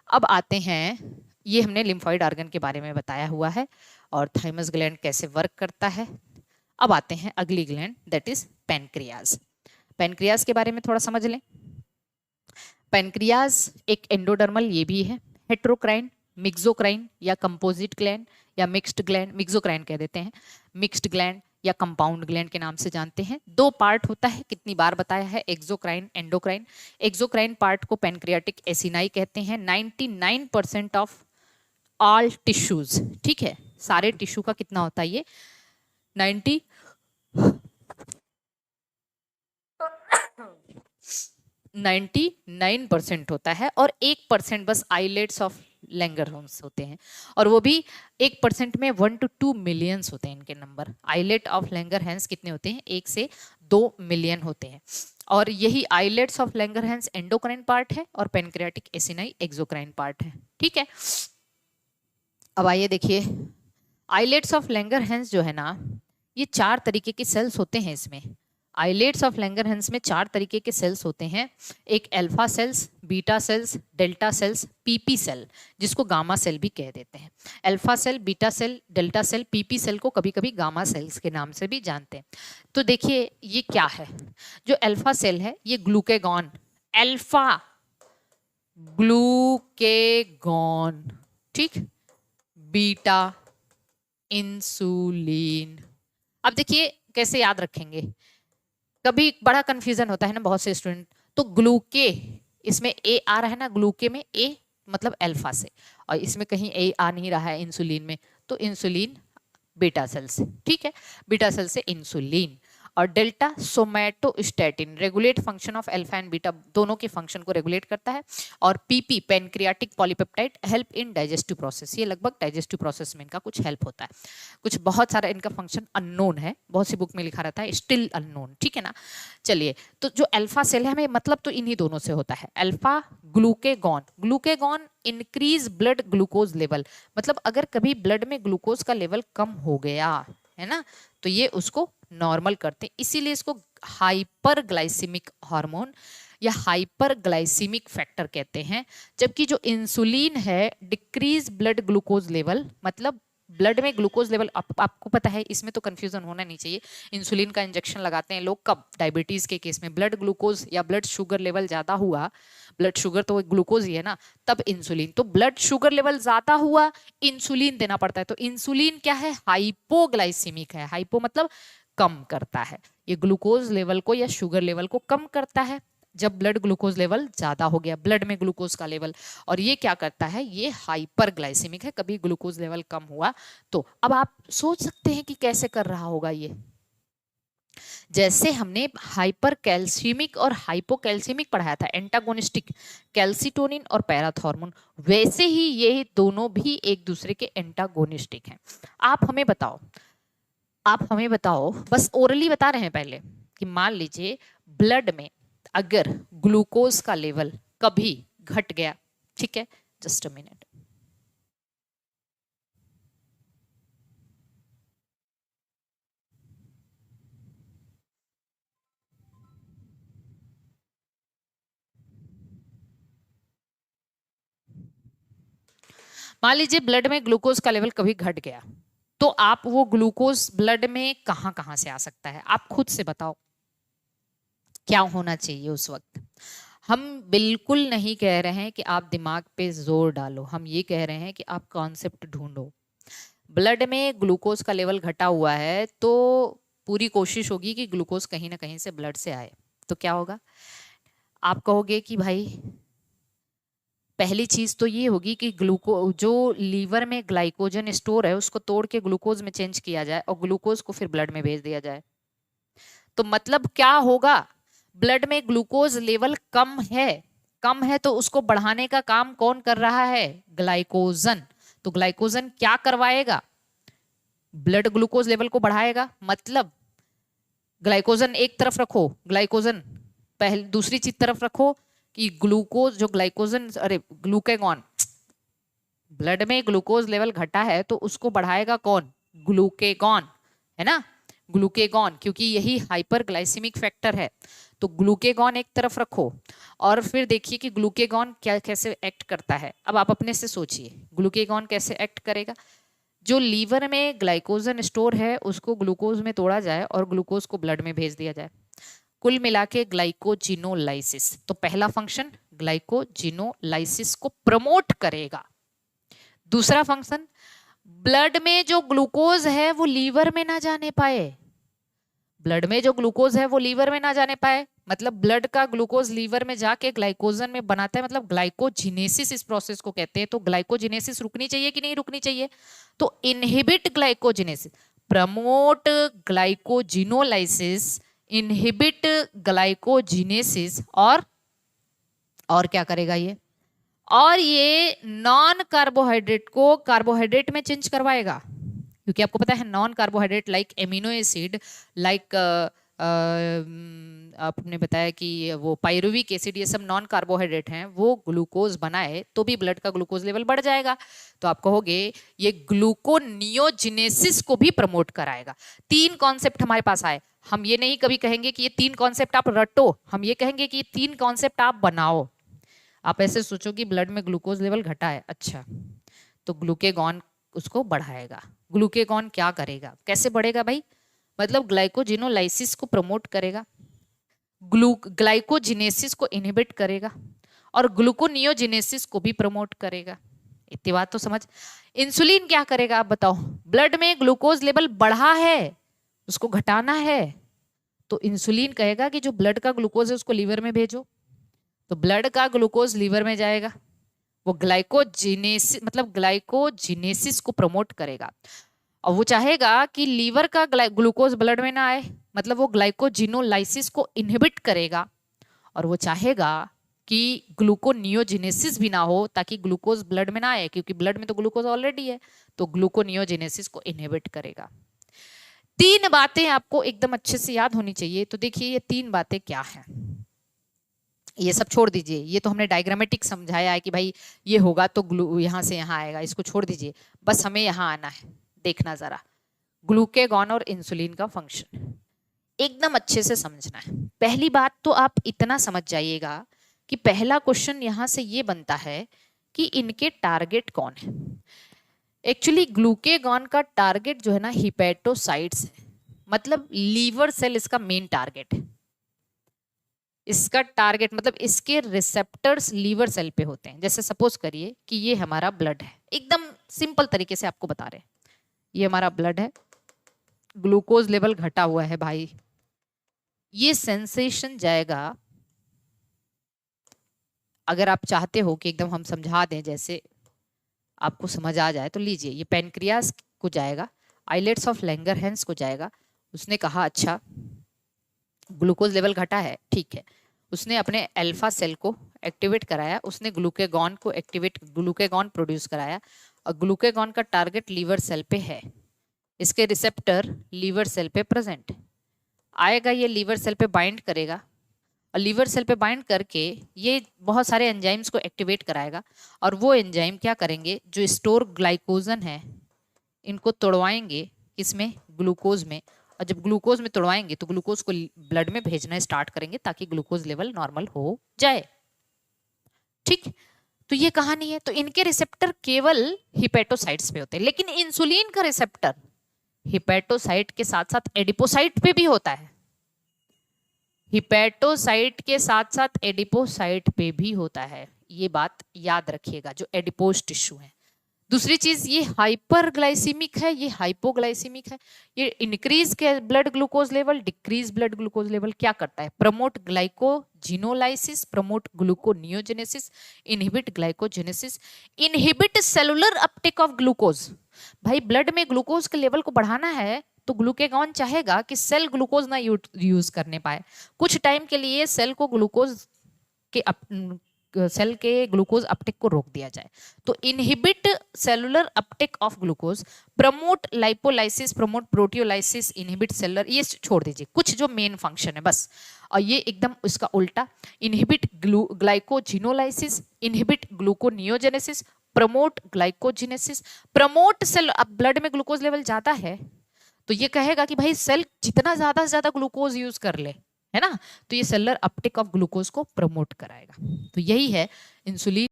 अब आते हैं, ये हमने लिम्फोइड ऑर्गन के बारे में बताया हुआ है और थाइमस ग्लैंड कैसे वर्क करता है। अब आते हैं अगली gland, that is pancreas. Pancreas के बारे में थोड़ा समझ लें। पैनक्रियाज एक एंडोडर्मल ये भी है, हेट्रोक्राइन, मिक्सोक्राइन या कंपोजिट ग्लैंड या मिक्स्ड ग्लैंड, मिक्सोक्राइन कह देते हैं, मिक्स्ड ग्लैंड या कंपाउंड ग्लैंड के नाम से जानते हैं। दो पार्ट होता है, कितनी बार बताया है, एक्सोक्राइन, एंडोक्राइन। एक्सोक्राइन पार्ट को पैनक्रियाटिक एसिनाई कहते हैं। 99% ऑफ ऑल टिश्यूज, ठीक है, सारे टिश्यू का कितना होता है ये 99% होता है और 1% बस आइलेट्स ऑफ लैंगरहॉर्न्स होते हैं, और वो भी 1% में 1 to 2 मिलियंस होते हैं इनके नंबर। आइलेट ऑफ लैंगरहॉर्न्स कितने होते हैं, 1 से 2 मिलियन होते हैं। और यही आइलेट्स ऑफ लैंगरहॉर्न्स एंडोक्राइन पार्ट है और पैनक्रियाटिक एसिनाई एक्सोक्राइन पार्ट है, ठीक है। अब आइए देखिए, आइलेट्स ऑफ लैंगरहॉर्न्स जो है ना, ये 4 तरीके के सेल्स होते हैं इसमें। आइलेट्स ऑफ लैंगरहॉर्न्स में 4 तरीके के सेल्स होते हैं। एक alpha cells, beta cells, delta cells, PP cell, जिसको गामा सेल भी कह देते हैं। Alpha cell, beta cell, delta cell, PP cell को कभी कभी गामा सेल्स के नाम से भी जानते हैं। तो देखिए ये क्या है, जो अल्फा सेल है ये ग्लूकेगॉन, अल्फा ग्लूकेगॉन, ठीक, बीटा इंसुलिन। अब देखिए कैसे याद रखेंगे, कभी बड़ा कंफ्यूजन होता है ना बहुत से स्टूडेंट, तो ग्लूके, इसमें ए आ रहा है ना, ग्लूके में ए मतलब अल्फा से, और इसमें कहीं ए आ नहीं रहा है इंसुलिन में, तो इंसुलिन बीटा सेल से, ठीक है, बीटा सेल से इंसुलिन। और delta somatostatin regulate function of alpha and beta, दोनों के फंक्शन को रेगुलेट करता है। और PP pancreatic polypeptide help in digestive process, ये लगभग डाइजेस्टिव प्रोसेस में इनका कुछ हेल्प होता है। कुछ बहुत सारा इनका फंक्शन अननोन है, बहुत सी बुक में लिखा रहता है स्टिल अननोन, ठीक है ना। चलिए, तो जो अल्फा सेल है हमें मतलब तो इन्हीं दोनों से होता है, alpha glucagon. Glucagon increase blood glucose level, मतलब अगर कभी ब्लड में ग्लूकोज का लेवल कम हो गया है ना, तो ये उसको नॉर्मल करते हैं, इसीलिए इसको हाइपरग्लाइसेमिक हार्मोन या हाइपरग्लाइसेमिक फैक्टर कहते हैं। जबकि जो इंसुलिन है डिक्रीज ब्लड ग्लूकोज लेवल, मतलब ब्लड में ग्लूकोज लेवल आपको पता है, इसमें तो कंफ्यूजन होना नहीं चाहिए। इंसुलिन का इंजेक्शन लगाते हैं लोग कब, डायबिटीज के केस में, ब्लड ग्लूकोज या ब्लड शुगर लेवल ज्यादा हुआ, ब्लड शुगर तो ग्लूकोज ही है ना, तब इंसुलिन, तो ब्लड शुगर लेवल ज्यादा हुआ इंसुलिन देना पड़ता है। तो इंसुलिन क्या है, हाइपोग्लाइसीमिक है, हाइपो मतलब कम करता है, ये ग्लूकोज लेवल को या शुगर लेवल को कम करता है जब ब्लड ग्लूकोज लेवल ज्यादा हो गया, ब्लड में ग्लूकोज का लेवल। और ये क्या करता है, ये हाइपरग्लाइसेमिक है, कभी ग्लूकोज लेवल कम हुआ तो। अब आप सोच सकते हैं कि कैसे कर रहा होगा ये, जैसे हमने हाइपर कैल्सीमिक और हाइपोकैल्सीमिक पढ़ाया था, एंटागोनिस्टिक, कैल्सिटोनिन और पैराथॉर्मोन, वैसे ही ये दोनों भी एक दूसरे के एंटागोनिस्टिक हैं। आप हमें बताओ, बस ओरली बता रहे हैं पहले, कि मान लीजिए ब्लड में अगर ग्लूकोज का लेवल कभी घट गया, ठीक है, जस्ट अ मिनट, मान लीजिए ब्लड में ग्लूकोज का लेवल कभी घट गया, तो आप वो ग्लूकोज ब्लड में कहां कहां से आ सकता है, आप खुद से बताओ क्या होना चाहिए उस वक्त। हम बिल्कुल नहीं कह रहे हैं कि आप दिमाग पे जोर डालो, हम ये कह रहे हैं कि आप कॉन्सेप्ट ढूंढो। ब्लड में ग्लूकोज का लेवल घटा हुआ है तो पूरी कोशिश होगी कि ग्लूकोज कहीं ना कहीं से ब्लड से आए, तो क्या होगा, आप कहोगे कि भाई पहली चीज तो ये होगी कि ग्लूको जो लीवर में ग्लाइकोजन स्टोर है उसको तोड़ के ग्लूकोज में चेंज किया जाए और ग्लूकोज को फिर ब्लड में भेज दिया जाए। तो मतलब क्या होगा, ब्लड में ग्लूकोज लेवल कम है तो उसको बढ़ाने का काम कौन कर रहा है, ग्लाइकोजन। तो ग्लाइकोजन क्या करवाएगा, ब्लड ग्लूकोज लेवल को बढ़ाएगा। मतलब ग्लाइकोजन एक तरफ रखो, ग्लाइकोजन पहले, दूसरी चीज तरफ रखो कि ग्लूकोज जो ग्लाइकोजन, अरे ग्लूकेगॉन, ब्लड में ग्लूकोज लेवल घटा है तो उसको बढ़ाएगा कौन, ग्लूकेगॉन, है ना, ग्लूकेगॉन, क्योंकि यही हाइपरग्लाइसेमिक फैक्टर है। तो ग्लूकेगॉन एक तरफ रखो और फिर देखिए कि ग्लूकेगॉन क्या कैसे एक्ट करता है। अब आप अपने से सोचिए ग्लूकेगॉन कैसे एक्ट करेगा। जो लीवर में ग्लाइकोजन स्टोर है उसको ग्लूकोज में तोड़ा जाए और ग्लूकोज को ब्लड में भेज दिया जाए, कुल मिला के ग्लाइकोजिनोलाइसिस। तो पहला फंक्शन ग्लाइकोजिनोलाइसिस को प्रमोट करेगा। दूसरा फंक्शन, ब्लड में जो ग्लूकोज है वो लीवर में ना जाने पाए, ब्लड में जो ग्लूकोज है वो लीवर में ना जाने पाए, मतलब ब्लड का ग्लूकोज लीवर में जाके ग्लाइकोजन में बनाता है, मतलब ग्लाइकोजिनेसिस इस प्रोसेस को कहते हैं। तो ग्लाइकोजिनेसिस रुकनी चाहिए कि नहीं रुकनी चाहिए? तो inhibit glycogenesis, promote glycogenolysis, inhibit glycogenesis, और क्या करेगा ये? और ये नॉन कार्बोहाइड्रेट को कार्बोहाइड्रेट में चेंज करवाएगा, क्योंकि आपको पता है non carbohydrate like amino acid, like आपने बताया कि वो पायरुविक एसिड, ये सब नॉन कार्बोहाइड्रेट हैं, वो ग्लूकोज बनाए तो भी ब्लड का ग्लूकोज लेवल बढ़ जाएगा। तो आप कहोगे ये ग्लूकोनियोजिनेसिस को भी प्रमोट कराएगा। तीन कॉन्सेप्ट हमारे पास आए। हम ये नहीं कभी कहेंगे कि ये तीन कॉन्सेप्ट आप रटो, हम ये कहेंगे कि ये तीन कॉन्सेप्ट आप बनाओ। आप ऐसे सोचो कि ब्लड में ग्लूकोज लेवल घटा है, अच्छा तो ग्लूकेगॉन उसको बढ़ाएगा। ग्लूकेगॉन क्या करेगा, कैसे बढ़ेगा भाई? मतलब ग्लाइकोजिनोलाइसिस को प्रमोट करेगा, ग्लाइकोजिनेसिस को इनहिबिट करेगा और ग्लूकोनियोजिनेसिस को भी प्रमोट करेगा। इतनी बात तो समझ। इंसुलिन क्या करेगा आप बताओ? ब्लड में ग्लूकोज लेवल बढ़ा है, उसको घटाना है, तो इंसुलिन कहेगा कि जो ब्लड का ग्लूकोज है उसको लीवर में भेजो। तो ब्लड का ग्लूकोज लीवर में जाएगा, वो ग्लाइकोजिनेसिस मतलब ग्लाइकोजिनेसिस को प्रमोट करेगा। और वो चाहेगा कि लीवर का ग्लूकोज ब्लड में ना आए, मतलब वो ग्लाइकोजिनोलाइसिस को इनहिबिट करेगा। और वो चाहेगा कि ग्लूकोनियोजिनेसिस भी ना हो, ताकि ग्लूकोज ब्लड में ना आए, क्योंकि ब्लड में तो ग्लूकोज ऑलरेडी है, तो ग्लूकोनियोजिनेसिस को इनहिबिट करेगा। तीन बातें आपको एकदम अच्छे से याद होनी चाहिए। तो देखिए ये तीन बातें क्या हैं, ये सब छोड़ दीजिए, ये तो हमने डायग्रामेटिक समझाया है कि भाई ये होगा तो यहाँ से यहाँ आएगा, इसको छोड़ दीजिए, बस हमें यहाँ आना है। देखना जरा, ग्लूकेगॉन और इंसुलिन का फंक्शन एकदम अच्छे से समझना है। पहली बात तो आप इतना समझ जाइएगा कि पहला क्वेश्चन यहाँ से ये बनता है कि इनके टारगेट कौन है। एक्चुअली ग्लूकेगॉन का टारगेट जो है ना हिपैटोसाइट्स है, मतलब लीवर सेल इसका मेन टारगेट है। इसका टारगेट मतलब इसके रिसेप्टर्स लीवर सेल पे होते हैं। जैसे सपोज करिए कि ये हमारा ब्लड है, एकदम सिंपल तरीके से आपको बता रहे हैं, ये हमारा ब्लड है, ग्लूकोज लेवल घटा हुआ है भाई, ये सेंसेशन जाएगा। अगर आप चाहते हो कि एकदम हम समझा दें जैसे आपको समझ आ जाए तो लीजिए, ये पैनक्रियास को जाएगा, आइलेट्स ऑफ लैंगरहैंस को जाएगा। उसने कहा अच्छा ग्लूकोज लेवल घटा है, ठीक है, उसने अपने अल्फा सेल को एक्टिवेट कराया, उसने ग्लूकेगॉन को एक्टिवेट, ग्लूकेगॉन प्रोड्यूस कराया, और ग्लूकेगॉन का टारगेट लीवर सेल पे है, इसके रिसेप्टर लीवर सेल पे प्रेजेंट आएगा, ये लीवर सेल पे बाइंड करेगा, और लीवर सेल पे बाइंड करके ये बहुत सारे एंजाइम्स को एक्टिवेट कराएगा, और वो एंजाइम क्या करेंगे, जो स्टोर ग्लाइकोजन है इनको तोड़वाएंगे, किसमें, ग्लूकोज में, और जब ग्लूकोज में तोड़वाएंगे तो ग्लूकोज को ब्लड में भेजना स्टार्ट करेंगे ताकि ग्लूकोज लेवल नॉर्मल हो जाए। ठीक, तो ये कहानी है। तो इनके रिसेप्टर केवल हिपैटोसाइट्स पे होते हैं, लेकिन इंसुलिन का रिसेप्टर हिपैटोसाइट के साथ साथ एडिपोसाइट पे भी होता है, हिपैटोसाइट के साथ साथ एडिपोसाइट पे भी होता है, ये बात याद रखिएगा, जो एडिपोज टिश्यू है। दूसरी चीज, ये हाइपरग्लाइसीमिक है, ये हाइपोग्लाइसीमिक है, ये इंक्रीज के blood glucose level, decrease blood glucose level क्या करता है, promote glycogenolysis, promote gluconeogenesis, inhibit glycogenesis, inhibit cellular Uptake of glucose. भाई ब्लड में ग्लूकोज के लेवल को बढ़ाना है तो ग्लूकेगॉन चाहेगा कि सेल ग्लूकोज ना यूज करने पाए, कुछ टाइम के लिए सेल को ग्लूकोज के सेल के ग्लूकोज अपटेक को रोक दिया जाए। तो inhibit cellular Uptake of glucose, promote lipolysis, promote proteolysis, inhibit cellular, ये छोड़ दीजिए, कुछ जो मेन फंक्शन है बस। और ये एकदम इसका उल्टा, inhibit glycogenolysis, inhibit gluconeogenesis, promote glycogenesis, promote cell. अब ब्लड में ग्लूकोज लेवल ज्यादा है तो ये कहेगा कि भाई सेल जितना ज्यादा से ज्यादा ग्लूकोज यूज कर ले, है ना, तो ये सेलुलर अपटेक ऑफ ग्लूकोज को प्रमोट कराएगा। तो यही है इंसुलिन